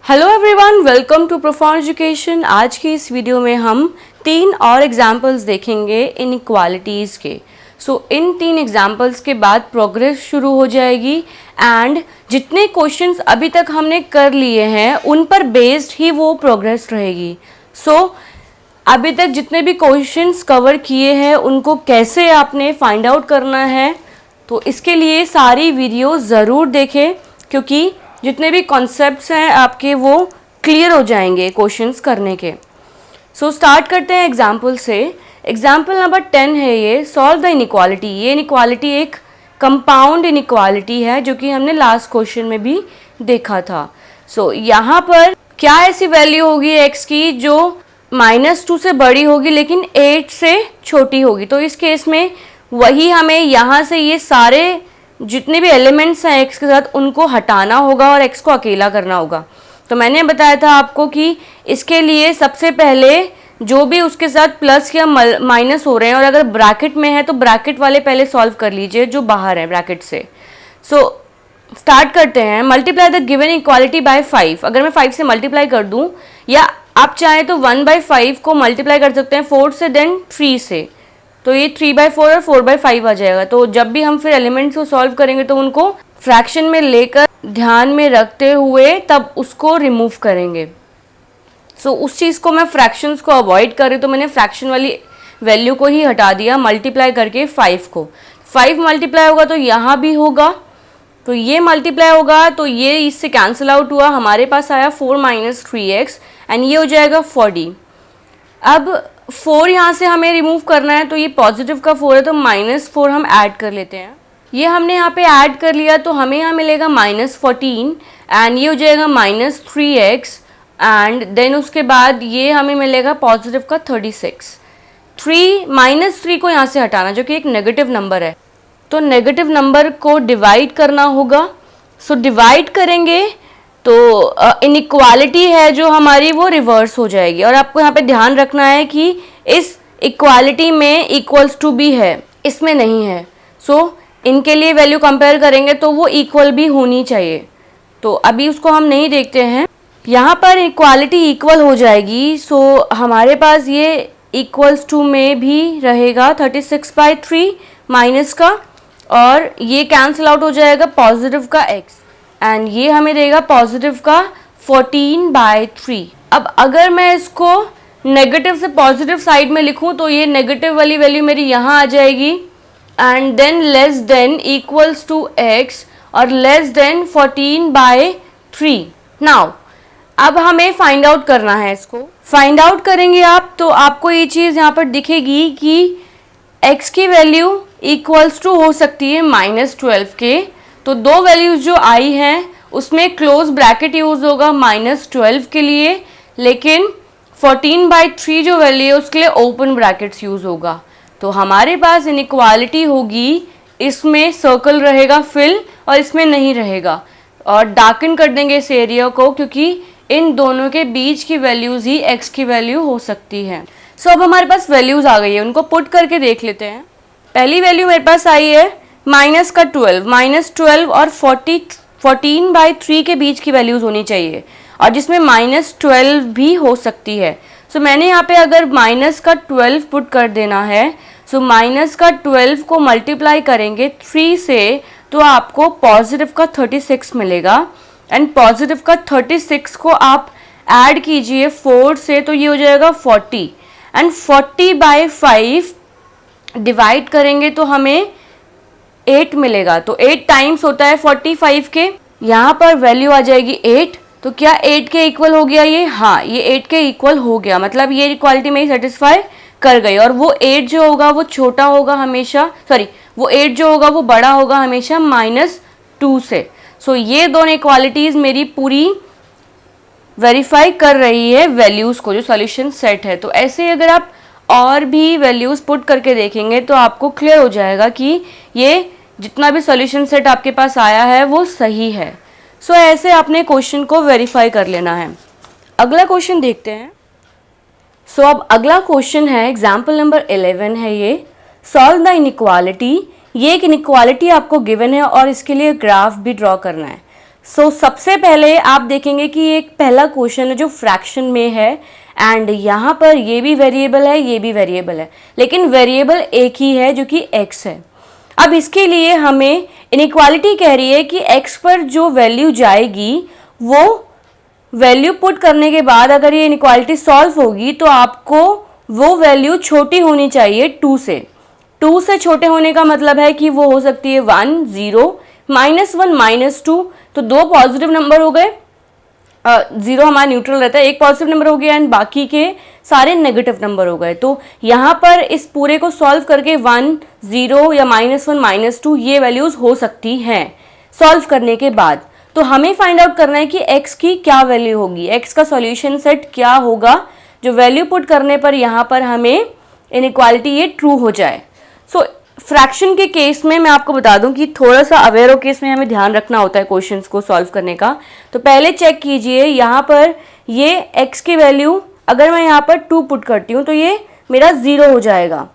Hello everyone, welcome to profound education. आज की इस वीडियो में हम 3 और एग्जाम्पल्स देखेंगे इनइक्वालिटीज़ के। इन 3 एग्जाम्पल्स के बाद प्रोग्रेस शुरू हो जाएगी एंड जितने क्वेश्चंस अभी तक हमने कर लिए हैं उन पर बेस्ड ही वो प्रोग्रेस रहेगी। अभी तक जितने भी क्वेश्चंस कवर किए हैं उनको कैसे आपने फाइंड आउट करना है, तो इसके लिए सारी वीडियो ज़रूर देखें क्योंकि जितने भी कॉन्सेप्ट्स हैं आपके वो क्लियर हो जाएंगे क्वेश्चंस करने के। स्टार्ट करते हैं एग्जाम्पल से। एग्जाम्पल नंबर 10 है ये, सॉल्व द इनइक्वालिटी। ये इनइक्वालिटी एक कंपाउंड इनइक्वालिटी है जो कि हमने लास्ट क्वेश्चन में भी देखा था। यहाँ पर क्या ऐसी वैल्यू होगी x की जो -2 से बड़ी होगी लेकिन 8 से छोटी होगी। तो इस केस में वही हमें यहाँ से ये सारे जितने भी एलिमेंट्स हैं x के साथ उनको हटाना होगा और x को अकेला करना होगा। तो मैंने बताया था आपको कि इसके लिए सबसे पहले जो भी उसके साथ प्लस या माइनस हो रहे हैं और अगर ब्रैकेट में है तो ब्रैकेट वाले पहले सॉल्व कर लीजिए जो बाहर है ब्रैकेट से। स्टार्ट करते हैं। Multiply the given equality by 5। अगर मैं 5 से मल्टीप्लाई कर दूं या आप चाहें तो 1/5 को मल्टीप्लाई कर सकते हैं 4 से देन 3 से, तो ये 3/4 और 4/5 आ जाएगा। तो जब भी हम फिर एलिमेंट्स को सॉल्व करेंगे तो उनको फ्रैक्शन में लेकर ध्यान में रखते हुए तब उसको रिमूव करेंगे। उस चीज़ को मैं फ्रैक्शंस को अवॉइड कर रही तो मैंने फ्रैक्शन वाली वैल्यू को ही हटा दिया मल्टीप्लाई करके 5 को। 5 मल्टीप्लाई होगा तो यहाँ भी होगा, तो ये मल्टीप्लाई होगा तो ये इससे कैंसिल आउट हुआ, हमारे पास आया 4 - 3x एंड ये हो जाएगा 40। अब 4 यहाँ से हमें रिमूव करना है तो ये पॉजिटिव का 4 है तो -4 हम ऐड कर लेते हैं। ये हमने यहाँ पे ऐड कर लिया तो हमें यहाँ मिलेगा -14 एंड ये हो जाएगा -3x एंड देन उसके बाद ये हमें मिलेगा पॉजिटिव का 36। -3 को यहाँ से हटाना जो कि एक नेगेटिव नंबर है, तो नेगेटिव नंबर को डिवाइड करना होगा। डिवाइड करेंगे तो इनइक्वालिटी है जो हमारी वो रिवर्स हो जाएगी। और आपको यहाँ पे ध्यान रखना है कि इस इक्वालिटी में इक्वल्स टू भी है, इसमें नहीं है। इनके लिए वैल्यू कंपेयर करेंगे तो वो इक्वल भी होनी चाहिए, तो अभी उसको हम नहीं देखते हैं। यहाँ पर इक्वालिटी इक्वल हो जाएगी, हमारे पास ये इक्वल्स टू में भी रहेगा 36/3 माइनस का, और ये कैंसिल आउट हो जाएगा पॉजिटिव का x एंड ये हमें देगा पॉजिटिव का 14/3। अब अगर मैं इसको नेगेटिव से पॉजिटिव साइड में लिखूं तो ये नेगेटिव वाली वैल्यू मेरी यहाँ आ जाएगी and then less than equals to x और लेस देन 14/3। नाउ अब हमें फाइंड आउट करना है, इसको फाइंड आउट करेंगे आप तो आपको ये चीज़ यहाँ पर दिखेगी कि x की वैल्यू इक्वल्स टू हो सकती है -12 के। तो दो वैल्यूज जो आई हैं उसमें क्लोज ब्रैकेट यूज होगा -12 के लिए, लेकिन 14/3 जो वैल्यू है उसके लिए ओपन ब्रैकेट्स यूज होगा। तो हमारे पास इनइक्वालिटी होगी, इसमें सर्कल रहेगा फिल और इसमें नहीं रहेगा, और डार्कन कर देंगे इस एरिया को क्योंकि इन दोनों के बीच की वैल्यूज ही x की वैल्यू हो सकती है। अब हमारे पास वैल्यूज आ गई है, उनको पुट करके देख लेते हैं। पहली वैल्यू मेरे पास आई है -12 और 14/3 के बीच की वैल्यूज होनी चाहिए, और जिसमें -12 भी हो सकती है। मैंने यहाँ पे अगर -12 पुट कर देना है, -12 को मल्टीप्लाई करेंगे 3 से तो आपको पॉजिटिव का 36 मिलेगा एंड पॉजिटिव का 36 को आप ऐड कीजिए 4 से तो ये हो जाएगा 40 एंड 40/5 डिवाइड करेंगे तो हमें 8 मिलेगा। तो 8 टाइम्स होता है 45 के, यहाँ पर वैल्यू आ जाएगी 8। तो क्या 8 के इक्वल हो गया ये? हाँ, ये 8 के इक्वल हो गया, मतलब ये इक्वालिटी में सेटिस्फाई कर गई। और वो 8 जो होगा वो छोटा होगा हमेशा, वो 8 जो होगा वो बड़ा होगा हमेशा -2 से। ये दोनों इक्वालिटीज़ मेरी पूरी वेरीफाई कर रही है वैल्यूज़ को जो सॉल्यूशन सेट है। तो ऐसे अगर आप और भी वैल्यूज़ पुट करके देखेंगे तो आपको क्लियर हो जाएगा कि ये जितना भी सॉल्यूशन सेट आपके पास आया है वो सही है। ऐसे आपने क्वेश्चन को वेरीफाई कर लेना है। अगला क्वेश्चन देखते हैं। अब अगला क्वेश्चन है एग्जाम्पल नंबर 11 है ये, सॉल्व द इनइक्वालिटी। ये एक इनइक्वालिटी आपको गिवन है और इसके लिए ग्राफ भी ड्रॉ करना है। सबसे पहले आप देखेंगे कि एक पहला क्वेश्चन है जो फ्रैक्शन में है एंड यहाँ पर ये भी वेरिएबल है, ये भी वेरिएबल है, लेकिन वेरिएबल एक ही है जो कि x है। अब इसके लिए हमें इनइक्वालिटी कह रही है कि x पर जो वैल्यू जाएगी वो वैल्यू पुट करने के बाद अगर ये इनइक्वालिटी सॉल्व होगी तो आपको वो वैल्यू छोटी होनी चाहिए 2 से। 2 से छोटे होने का मतलब है कि वो हो सकती है 1, 0, -1, -2, तो 2 पॉजिटिव नंबर हो गए, 0 हमारा न्यूट्रल रहता है, एक पॉजिटिव नंबर हो गया एंड बाकी के सारे नेगेटिव नंबर हो गए। तो यहाँ पर इस पूरे को सॉल्व करके 1, 0 या -1, -2 ये वैल्यूज हो सकती हैं सॉल्व करने के बाद। तो हमें फाइंड आउट करना है कि x की क्या वैल्यू होगी, x का सॉल्यूशन सेट क्या होगा जो वैल्यू पुट करने पर यहाँ पर हमें इनइक्वालिटी ये ट्रू हो जाए। फ्रैक्शन के केस में मैं आपको बता दूं कि थोड़ा सा अवेयर हो केस में हमें ध्यान रखना होता है क्वेश्चंस को सॉल्व करने का। तो पहले चेक कीजिए यहाँ पर ये x की वैल्यू अगर मैं यहाँ पर 2 पुट करती हूँ तो ये मेरा 0 हो जाएगा,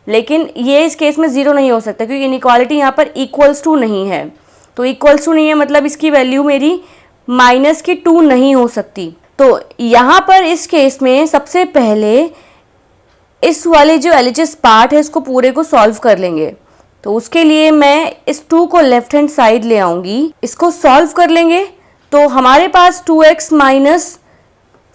लेकिन ये इस केस में 0 नहीं हो सकता क्योंकि इनइक्वालिटी यहाँ पर इक्वल्स टू नहीं है। तो इक्वल्स टू नहीं है मतलब इसकी वैल्यू मेरी -2 नहीं हो सकती। तो यहाँ पर इस केस में सबसे पहले इस वाले जो LHS पार्ट है इसको पूरे को सॉल्व कर लेंगे। तो उसके लिए मैं इस 2 को लेफ्ट हैंड साइड ले आऊंगी, इसको सॉल्व कर लेंगे। तो हमारे पास 2x -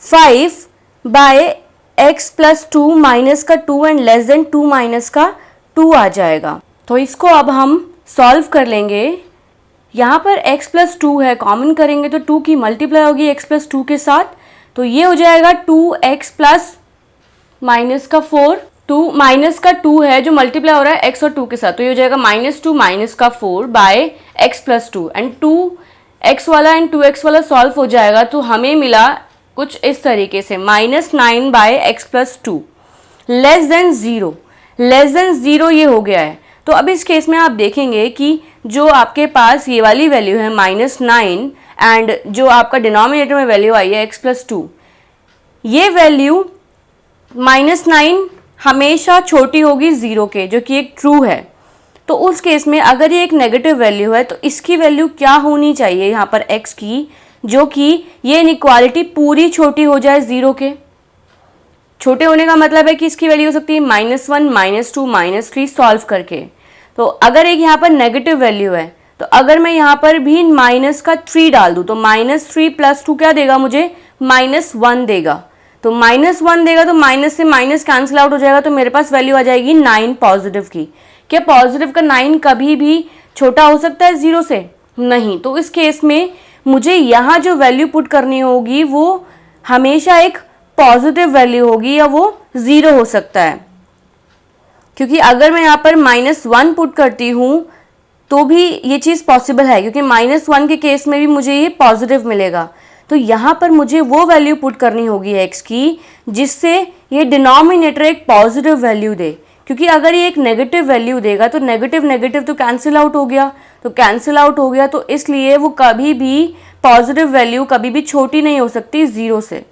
5 बाय x + 2 माइनस का 2 एंड लेस देन 2 माइनस का 2 आ जाएगा। तो इसको अब हम सॉल्व कर लेंगे। यहाँ पर x + 2 है, कॉमन करेंगे तो 2 की मल्टीप्लाई होगी x + 2 के साथ, तो ये हो जाएगा 2x + -4, 2 माइनस का 2 है जो मल्टीप्लाई हो रहा है x और 2 के साथ, तो ये हो जाएगा -2 - का 4 बाय x + 2 एंड 2x वाला एंड 2x वाला सॉल्व हो जाएगा। तो हमें मिला कुछ इस तरीके से -9 बाय x + 2 लेस देन 0 ये हो गया है। तो अब इस केस में आप देखेंगे कि जो आपके पास ये वाली वैल्यू है -9 एंड जो आपका डिनोमिनेटर में वैल्यू आई है x + 2, ये वैल्यू -9 हमेशा छोटी होगी 0 के, जो कि एक ट्रू है। तो उस केस में अगर ये एक नेगेटिव वैल्यू है तो इसकी वैल्यू क्या होनी चाहिए यहाँ पर x की, जो कि ये इनइक्वालिटी पूरी छोटी हो जाए 0 के। छोटे होने का मतलब है कि इसकी वैल्यू हो सकती है -1, -2, -3 सॉल्व करके। तो अगर एक यहाँ पर नेगेटिव वैल्यू है तो अगर मैं यहाँ पर भी -3 डाल दूँ तो -3 + 2 क्या देगा मुझे, -1 देगा। तो -1 देगा तो माइनस से माइनस कैंसिल आउट हो जाएगा, तो मेरे पास वैल्यू आ जाएगी 9 पॉजिटिव की। क्या पॉजिटिव का 9 कभी भी छोटा हो सकता है 0 से? नहीं। तो इस केस में मुझे यहाँ जो वैल्यू पुट करनी होगी वो हमेशा एक पॉजिटिव वैल्यू होगी या वो 0 हो सकता है, क्योंकि अगर मैं यहाँ पर -1 पुट करती हूँ तो भी ये चीज़ पॉसिबल है, क्योंकि -1 के केस में भी मुझे ये पॉजिटिव मिलेगा। तो यहाँ पर मुझे वो वैल्यू पुट करनी होगी x की जिससे ये डिनोमिनेटर एक पॉजिटिव वैल्यू दे, क्योंकि अगर ये एक नेगेटिव वैल्यू देगा तो नेगेटिव तो कैंसिल आउट हो गया, तो इसलिए वो कभी भी पॉजिटिव वैल्यू कभी भी छोटी नहीं हो सकती 0 से।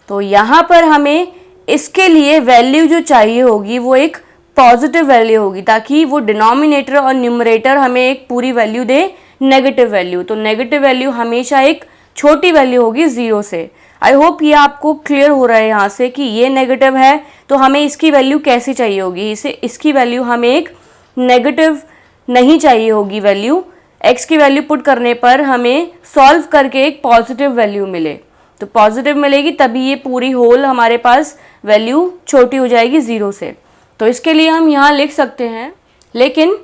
तो यहाँ पर हमें इसके लिए वैल्यू जो चाहिए होगी वो एक पॉजिटिव वैल्यू होगी, ताकि वो डिनोमिनेटर और न्यूमरेटर हमें एक पूरी वैल्यू दे नेगेटिव वैल्यू। तो नेगेटिव वैल्यू हमेशा एक छोटी वैल्यू होगी 0 से। आई होप ये आपको क्लियर हो रहा है यहाँ से कि ये नेगेटिव है तो हमें इसकी वैल्यू कैसे चाहिए होगी, इसकी वैल्यू हमें एक नेगेटिव नहीं चाहिए होगी वैल्यू। x की वैल्यू पुट करने पर हमें सॉल्व करके एक पॉजिटिव वैल्यू मिले, तो पॉजिटिव मिलेगी तभी ये पूरी होल हमारे पास वैल्यू छोटी हो जाएगी 0 से। तो इसके लिए हम यहाँ लिख सकते हैं, लेकिन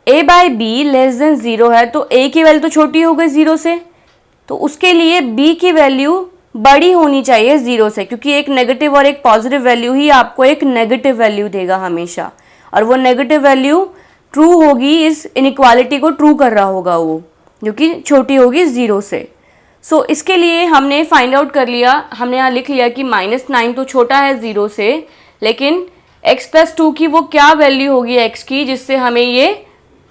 a/b < 0 है तो a की वैल्यू तो छोटी हो गई 0 से, तो उसके लिए b की वैल्यू बड़ी होनी चाहिए 0 से, क्योंकि एक नेगेटिव और एक पॉजिटिव वैल्यू ही आपको एक नेगेटिव वैल्यू देगा हमेशा, और वो नेगेटिव वैल्यू ट्रू होगी, इस इनइक्वालिटी को ट्रू कर रहा होगा वो, जो कि छोटी होगी 0 से। सो इसके लिए हमने फाइंड आउट कर लिया, हमने यहाँ लिख लिया कि -9 तो छोटा है 0 से, लेकिन x + 2 की वो क्या वैल्यू होगी x की जिससे हमें ये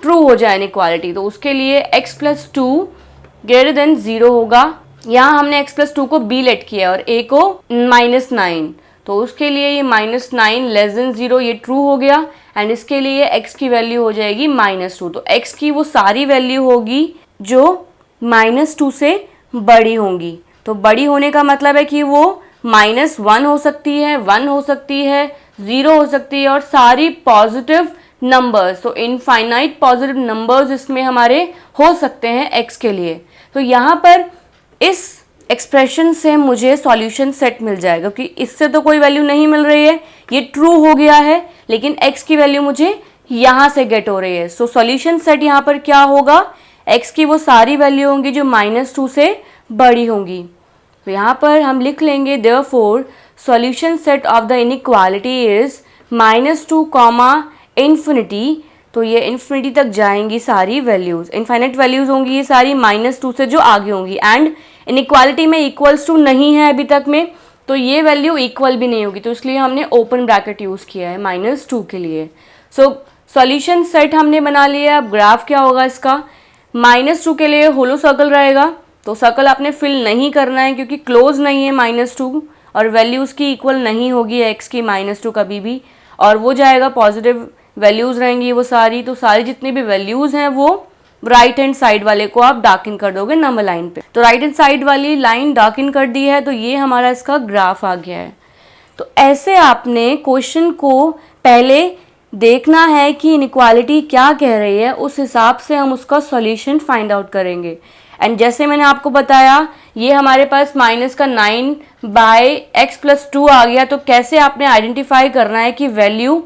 ट्रू हो जाए इनइक्वालिटी। तो उसके लिए x + 2 > 0 होगा। यहाँ हमने x + 2 को b लेट किया और a को -9, तो उसके लिए ये -9 < 0 ये ट्रू हो गया, एंड इसके लिए x की वैल्यू हो जाएगी -2। तो x की वो सारी वैल्यू होगी जो -2 से बड़ी होंगी। तो बड़ी होने का मतलब है कि वो -1 हो सकती है, 1 हो सकती है, 0 हो सकती है और सारी पॉजिटिव नंबर्स, तो इनफाइनाइट पॉजिटिव नंबर्स इसमें हमारे हो सकते हैं x के लिए। तो यहाँ पर इस एक्सप्रेशन से मुझे सॉल्यूशन सेट मिल जाएगा क्योंकि इससे तो कोई वैल्यू नहीं मिल रही है, ये ट्रू हो गया है, लेकिन x की वैल्यू मुझे यहाँ से गेट हो रही है। सो सॉल्यूशन सेट यहाँ पर क्या होगा, x की वो सारी वैल्यू होंगी जो -2 से बड़ी होंगी। तो यहाँ पर हम लिख लेंगे therefore solution set of the inequality is -2, infinity. तो ये इन्फिनिटी तक जाएंगी सारी वैल्यूज, इनफाइनाइट वैल्यूज होंगी ये सारी -2 से जो आगे होंगी। एंड इनइक्वालिटी में इक्वल्स टू नहीं है अभी तक में, तो ये वैल्यू इक्वल भी नहीं होगी, तो इसलिए हमने ओपन ब्रैकेट यूज़ किया है -2 के लिए। सो सॉल्यूशन सेट हमने बना लिया। अब ग्राफ क्या होगा इसका, -2 के लिए होलो सर्कल रहेगा, तो सर्कल आपने फिल नहीं करना है क्योंकि क्लोज नहीं है -2 और वैल्यूज़ की इक्वल नहीं होगी x की -2 कभी भी, और वो जाएगा पॉजिटिव वैल्यूज़ रहेंगी वो सारी। तो सारी जितनी भी वैल्यूज़ हैं वो राइट हैंड साइड वाले को आप डार्क इन कर दोगे नंबर लाइन पे। तो राइट हैंड साइड वाली लाइन डार्क इन कर दी है, तो ये हमारा इसका ग्राफ आ गया है। तो ऐसे आपने क्वेश्चन को पहले देखना है कि इनइक्वालिटी क्या कह रही है, उस हिसाब से हम उसका सॉल्यूशन फाइंड आउट करेंगे। एंड जैसे मैंने आपको बताया ये हमारे पास -9/x+2 आ गया, तो कैसे आपने आइडेंटिफाई करना है कि वैल्यू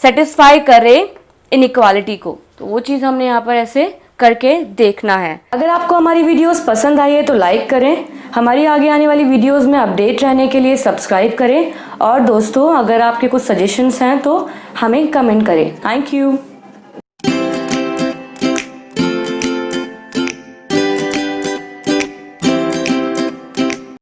सेटिस्फाई करे इनइक्वालिटी को, तो वो चीज़ हमने यहाँ पर ऐसे करके देखना है। अगर आपको हमारी वीडियोस पसंद आई है तो लाइक करें, हमारी आगे आने वाली वीडियोस में अपडेट रहने के लिए सब्सक्राइब करें, और दोस्तों अगर आपके कुछ सजेशंस हैं तो हमें कमेंट करें। Thank you.